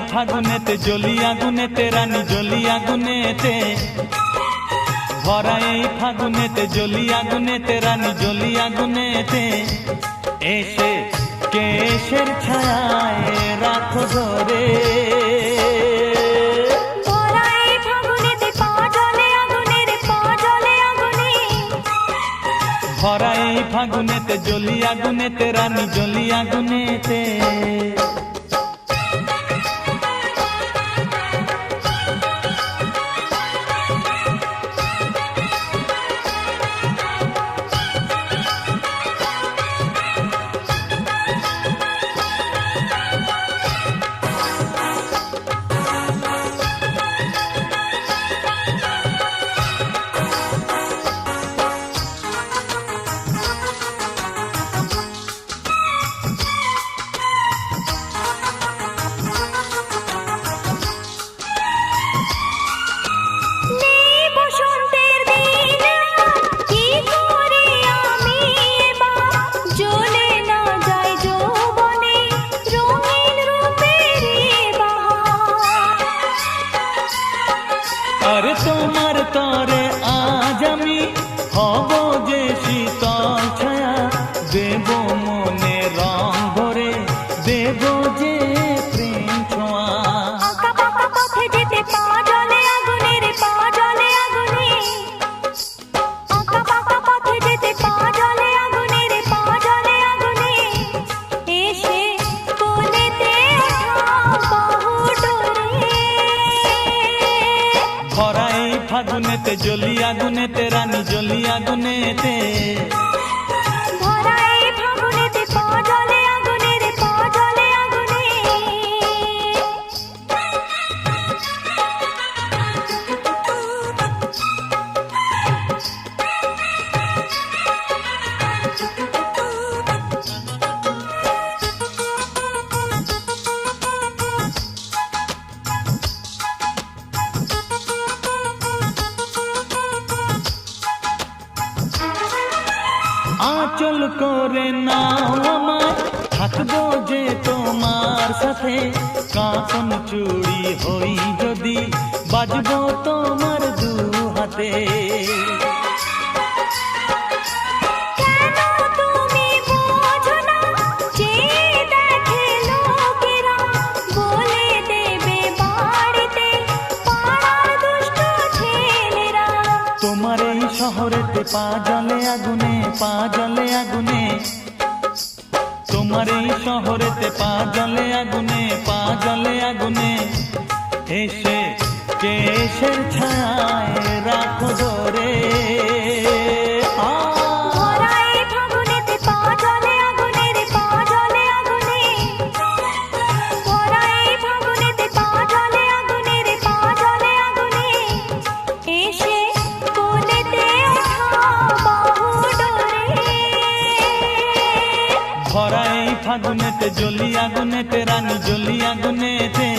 ফাগুনেতে জ্বলি আগুনেতে রানী জ্বলি আগুনেতে, ভরা এই ফাগুনেতে জ্বলি আগুনেতে রানী জ্বলি আগুনেতে, এসে কেশের ছায়ায় রাখো ধরে। ভরা এই ফাগুনেতে জ্বলি আগুনেতে রানী জ্বলি আগুনেতে। আরে তোমার তরে আজ আমি হব যে শীতল ছায়া, দেব মনে রং ভরে, দেব যে প্রেম ছোঁয়া। পথে যেতে পা জলে আগুনে রে পা জলে আগুনে, পথে যেতে পা জলে আগুনে রে পা জলে আগুনে, এসে কোলেতে বাহু ডোরে। ভরা এই ফাগুনেতে জ্বলি আগুনেতে রানী জ্বলি আগুনেতে, ভরা এই ফাগুনেতে পা জলে আগুনে রে পা জলে আগুনে। আঁচল করে নাও আমায়, থাকবো যে তোমার সাথে, কাঁচন চুড়ি হই যদি বাজবো তোমার দু হাতে। কেন তুমি বোঝো না, যে দেখে লোকেরা বলে দেবে বাড়িতে পাড়ার দুষ্ট ছেলেরা। তোমার এই শহরেতে পা জলে আগুনে পা জলে আগুনে, তোমার এই শহরেতে পা জলে আগুনে পা জলে আগুনে, এসে কেশের ছায়ায় রাখো ধরে। ভরা এই ফাগুনেতে পা জলে আগুনে রে পা জলে আগুনে, ভরা এই ফাগুনেতে পা জলে আগুনে রে পা জলে আগুনে, এসে কোলেতে বাহু ডোরে। ভরা এই ফাগুনেতে জ্বলি আগুনেতে রানী জ্বলি আগুনেতে,